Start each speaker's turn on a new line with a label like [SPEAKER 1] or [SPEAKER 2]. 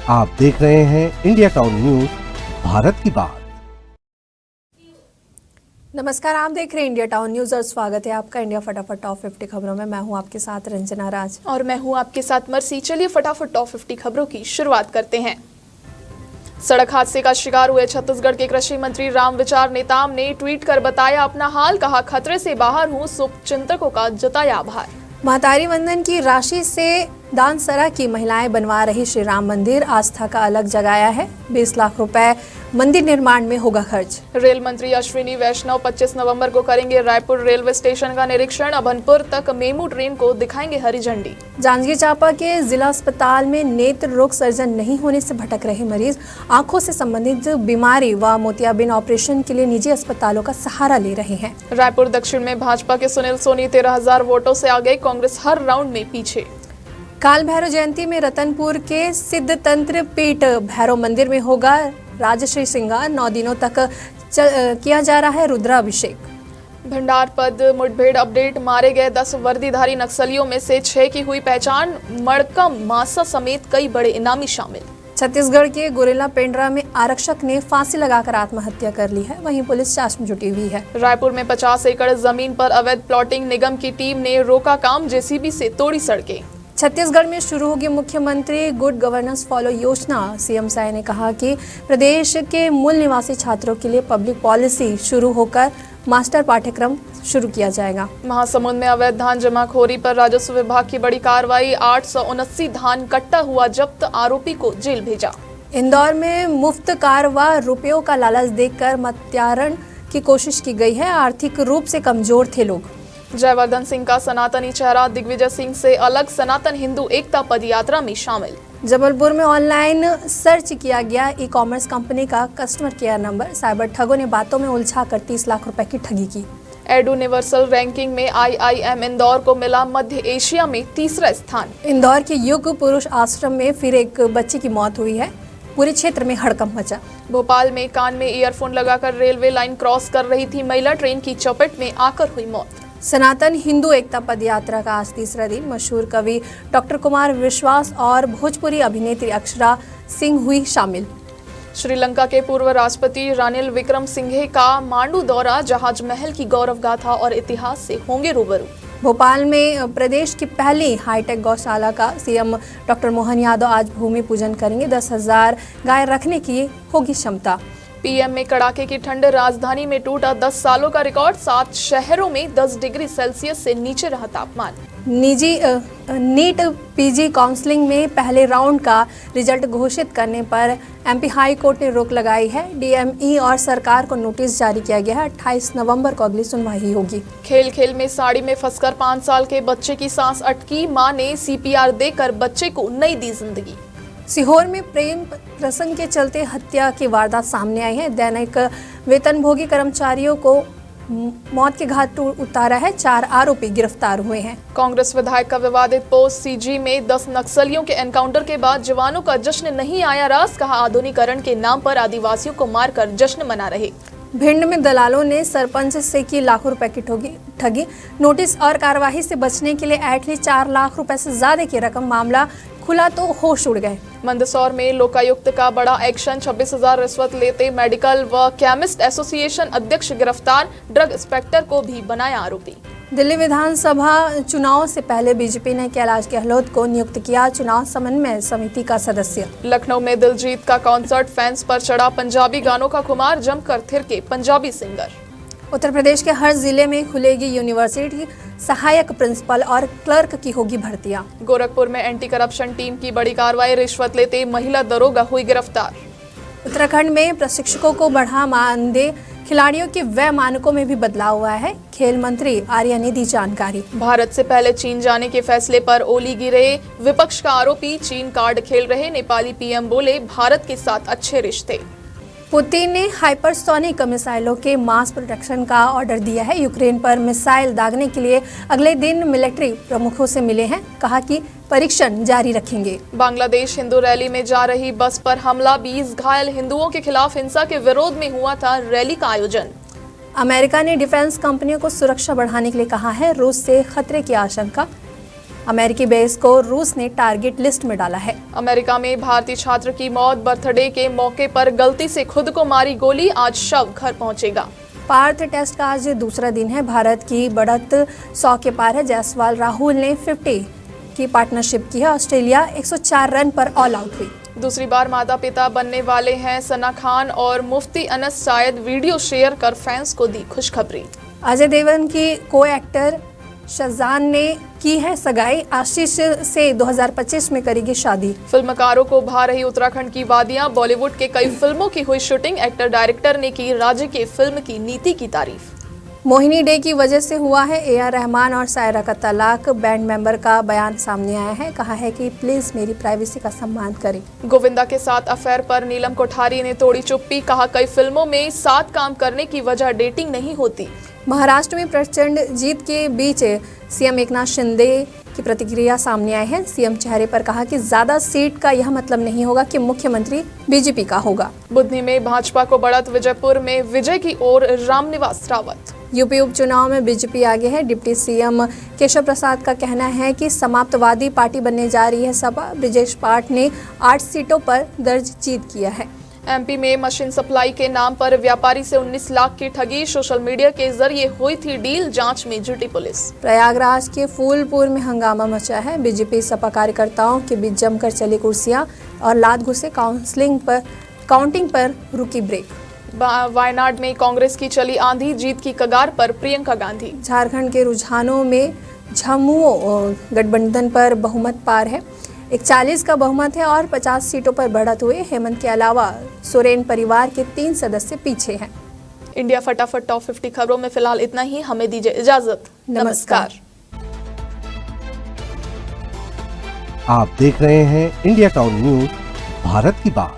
[SPEAKER 1] आप देख रहे हैं इंडिया टाउन न्यूज, भारत की बात।
[SPEAKER 2] नमस्कार, आप देख रहे हैं इंडिया टाउन न्यूज और स्वागत है आपका इंडिया फटाफट टॉप 50 खबरों में। मैं हूं आपके साथ रंजना राज
[SPEAKER 3] और मैं हूं आपके साथ मर्सी। चलिए फटाफट टॉप 50 खबरों की शुरुआत करते हैं। सड़क हादसे का शिकार हुए छत्तीसगढ़ के कृषि मंत्री रामविचार नेताम ने ट्वीट कर बताया अपना हाल, कहा खतरे से बाहर हूं, शुभचिंतकों का जताया आभार।
[SPEAKER 2] महतारी वंदन की राशि से दानसरा की महिलाएं बनवा रही श्री राम मंदिर, आस्था का अलग जगाया है। 20 लाख रुपए मंदिर निर्माण में होगा खर्च।
[SPEAKER 3] रेल मंत्री अश्विनी वैष्णव 25 नवंबर को करेंगे रायपुर रेलवे स्टेशन का निरीक्षण। अभनपुर तक मेमू ट्रेन को दिखाएंगे हरी झंडी।
[SPEAKER 2] जांजगीर चांपा के जिला अस्पताल में नेत्र रोग सर्जन नहीं होने से भटक रहे मरीज आंखों से संबंधित बीमारी व मोतियाबिंद ऑपरेशन के लिए निजी अस्पतालों का सहारा ले रहे हैं।
[SPEAKER 3] रायपुर दक्षिण में भाजपा के सुनील सोनी 13,000 वोटों से आगे, कांग्रेस हर राउंड में पीछे।
[SPEAKER 2] काल भैरव जयंती में रतनपुर के सिद्ध तंत्र पीठ भैरव मंदिर में होगा राजश्री श्रृंगार। 9 दिनों तक किया जा रहा है रुद्राभिषेक।
[SPEAKER 3] भंडार पद मुठभेड़ अपडेट, मारे गए 10 वर्दीधारी नक्सलियों में से 6 की हुई पहचान। मड़कम मासा समेत कई बड़े इनामी शामिल।
[SPEAKER 2] छत्तीसगढ़ के गुरेला पेंड्रा में आरक्षक ने फांसी लगाकर आत्महत्या कर ली है, वहीं पुलिस जांच में जुटी हुई है।
[SPEAKER 3] रायपुर में 50 एकड़ जमीन पर अवैध प्लॉटिंग, निगम की टीम ने रोका काम, जेसीबी से तोड़ी सड़कें।
[SPEAKER 2] छत्तीसगढ़ में शुरू होगी मुख्यमंत्री गुड गवर्नेंस फॉलो योजना। सीएम साय ने कहा कि प्रदेश के मूल निवासी छात्रों के लिए पब्लिक पॉलिसी शुरू होकर मास्टर पाठ्यक्रम शुरू किया जाएगा।
[SPEAKER 3] महासमुंद में अवैध धान जमाखोरी पर राजस्व विभाग की बड़ी कार्रवाई। 879 धान कट्टा हुआ जब्त, आरोपी को जेल भेजा।
[SPEAKER 2] इंदौर में मुफ्त कार व रुपयों का लालच देकर मत्यारण की कोशिश की गई है। आर्थिक रूप से कमजोर थे लोग।
[SPEAKER 3] जयवर्धन सिंह का सनातनी चेहरा दिग्विजय सिंह से अलग, सनातन हिंदू एकता पदयात्रा में शामिल।
[SPEAKER 2] जबलपुर में ऑनलाइन सर्च किया गया ई-कॉमर्स कंपनी का कस्टमर केयर नंबर, साइबर ठगों ने बातों में उलझाकर 30 लाख रुपए की ठगी की।
[SPEAKER 3] एडुनिवर्सल रैंकिंग में आईआईएम इंदौर को मिला मध्य एशिया में तीसरा स्थान।
[SPEAKER 2] इंदौर के युग पुरुष आश्रम में फिर एक बच्ची की मौत हुई है, पूरे क्षेत्र में हड़कंप मचा।
[SPEAKER 3] भोपाल में कान में ईयरफोन लगाकर रेलवे लाइन क्रॉस कर रही थी महिला, ट्रेन की चपेट में आकर हुई मौत।
[SPEAKER 2] सनातन हिंदू एकता पदयात्रा का आज तीसरा दिन। मशहूर कवि डॉक्टर कुमार विश्वास और भोजपुरी अभिनेत्री अक्षरा सिंह हुई शामिल।
[SPEAKER 3] श्रीलंका के पूर्व राष्ट्रपति रानिल विक्रमसिंघे का मांडू दौरा, जहाज महल की गौरव गाथा और इतिहास से होंगे रूबरू।
[SPEAKER 2] भोपाल में प्रदेश की पहली हाईटेक गौशाला का सीएम डॉक्टर मोहन यादव आज भूमि पूजन करेंगे। 10,000 गाय रखने की होगी क्षमता। पीएम में कड़ाके की ठंड, राजधानी में टूटा 10 सालों का रिकॉर्ड। 7 शहरों में 10 डिग्री सेल्सियस से नीचे रहा तापमान। निजी नीट पीजी काउंसलिंग में पहले राउंड का रिजल्ट घोषित करने पर एमपी हाई कोर्ट ने रोक लगाई है। डीएमई और सरकार को नोटिस जारी किया गया है। 28 नवंबर को अगली सुनवाई होगी। खेल खेल में साड़ी में फंसकर 5 साल के बच्चे की सांस अटकी, मां ने सीपीआर देकर बच्चे को नई दी जिंदगी। सीहोर में प्रेम प्रसंग के चलते हत्या की वारदात सामने आई है। दैनिक वेतनभोगी कर्मचारियों को मौत के घाट उतारा है। 4 आरोपी गिरफ्तार हुए हैं। कांग्रेस विधायक का विवादित पोस्ट, सीजी में 10 नक्सलियों के एनकाउंटर के बाद जवानों का जश्न नहीं आया रास, कहा आधुनिकीकरण के नाम पर आदिवासियों को मारकर जश्न मना रहे। भिंड में दलालों ने सरपंच से की लाखों रुपए की ठगी। नोटिस और कार्यवाही से बचने के लिए ऐट ली 4 लाख रुपए से ज्यादा की रकम। मामला खुला तो होश उड़ गए। मंदसौर में लोकायुक्त का बड़ा एक्शन, 26,000 रिश्वत लेते मेडिकल व केमिस्ट एसोसिएशन अध्यक्ष गिरफ्तार, ड्रग इंस्पेक्टर को भी बनाया आरोपी। दिल्ली विधानसभा चुनाव से पहले बीजेपी ने कैलाश गहलोत को नियुक्त किया चुनाव समन्वय समिति का सदस्य। लखनऊ में दिलजीत का कॉन्सर्ट, फैंस पर चढ़ा पंजाबी गानों का खुमार, जमकर थिरके पंजाबी सिंगर। उत्तर प्रदेश के हर जिले में खुलेगी यूनिवर्सिटी, सहायक प्रिंसिपल और क्लर्क की होगी भर्तियां। गोरखपुर में एंटी करप्शन टीम की बड़ी कार्रवाई, रिश्वत लेते महिला दरोगा हुई गिरफ्तार। उत्तराखंड में प्रशिक्षकों को बढ़ा मानदेय, खिलाड़ियों के व्यय मानकों में भी बदलाव हुआ है। खेल मंत्री आर्या ने दी जानकारी। भारत से पहले चीन जाने के फैसले पर ओली गिरे विपक्ष का आरोपी, चीन कार्ड खेल रहे नेपाली पीएम बोले भारत के साथ अच्छे रिश्ते। पुतिन ने हाइपरसोनिक मिसाइलों के मास प्रोडक्शन का ऑर्डर दिया है। यूक्रेन पर मिसाइल दागने के लिए अगले दिन मिलिट्री प्रमुखों से मिले हैं, कहा कि परीक्षण जारी रखेंगे। बांग्लादेश हिंदू रैली में जा रही बस पर हमला, 20 घायल। हिंदुओं के खिलाफ हिंसा के विरोध में हुआ था रैली का आयोजन। अमेरिका ने डिफेंस कंपनियों को सुरक्षा बढ़ाने के लिए कहा है। रूस से खतरे की आशंका। अमेरिकी बेस को रूस ने टारगेट लिस्ट में डाला है।
[SPEAKER 3] अमेरिका में भारतीय छात्र की मौत, बर्थडे के मौके पर गलती से खुद को मारी गोली, आज शव घर पहुंचेगा।
[SPEAKER 2] पार्थ टेस्ट का आज दूसरा दिन है। भारत की बढ़त 100 के पार है। जायसवाल राहुल ने 50 की पार्टनरशिप की है। ऑस्ट्रेलिया 104 रन पर ऑल आउट हुई।
[SPEAKER 3] दूसरी बार माता पिता बनने वाले हैं सना खान और मुफ्ती अनस शायद वीडियो शेयर कर फैंस को दी खुशखबरी।
[SPEAKER 2] अजय देवगन की को एक्टर शहजान ने की है सगाई। आशीष से 2025 में करेगी शादी।
[SPEAKER 3] फिल्मकारों को भा रही उत्तराखंड की वादियां, बॉलीवुड के कई फिल्मों की हुई शूटिंग। एक्टर डायरेक्टर ने की राज्य के फिल्म की नीति की तारीफ।
[SPEAKER 2] मोहिनी डे की वजह से हुआ है AR रहमान और सायरा का तलाक। बैंड मेंबर का बयान सामने आया है। कहा है कि प्लीज मेरी प्राइवेसी का सम्मान करें।
[SPEAKER 3] गोविंदा के साथ अफेयर पर नीलम कोठारी ने तोड़ी चुप्पी। कहा कई फिल्मों में साथ काम करने की वजह डेटिंग नहीं होती।
[SPEAKER 2] महाराष्ट्र में प्रचंड जीत के बीच सीएम एकनाथ शिंदे की प्रतिक्रिया सामने आई है। सीएम चेहरे पर कहा कि ज्यादा सीट का यह मतलब नहीं होगा कि मुख्यमंत्री बीजेपी का होगा।
[SPEAKER 3] बुधनी में भाजपा को बढ़त, विजयपुर में विजय की ओर रामनिवास रावत।
[SPEAKER 2] यूपी उपचुनाव में बीजेपी आगे है। डिप्टी सीएम केशव प्रसाद का कहना है कि समाप्तवादी पार्टी बनने जा रही है सपा। ब्रिजेश पाठ ने 8 सीटों पर दर्ज जीत किया है।
[SPEAKER 3] एमपी में मशीन सप्लाई के नाम पर व्यापारी से 19 लाख की ठगी। सोशल मीडिया के जरिए हुई थी डील, जांच में जुटी पुलिस।
[SPEAKER 2] प्रयागराज के फूलपुर में हंगामा मचा है। बीजेपी सपा कार्यकर्ताओं के बीच जमकर चली कुर्सियां और लात घुसे। काउंटिंग पर रुकी ब्रेक।
[SPEAKER 3] वायनाड में कांग्रेस की चली आंधी, जीत की कगार पर प्रियंका गांधी।
[SPEAKER 2] झारखंड के रुझानों में झामुमो गठबंधन पर बहुमत पार है। 41 का बहुमत है और 50 सीटों पर बढ़त हुए। हेमंत के अलावा सोरेन परिवार के 3 सदस्य पीछे हैं।
[SPEAKER 3] इंडिया फटाफट टॉप 50 खबरों में फिलहाल इतना ही। हमें दीजिए इजाजत। नमस्कार।
[SPEAKER 1] आप देख रहे हैं इंडिया टाउन न्यूज, भारत की बात।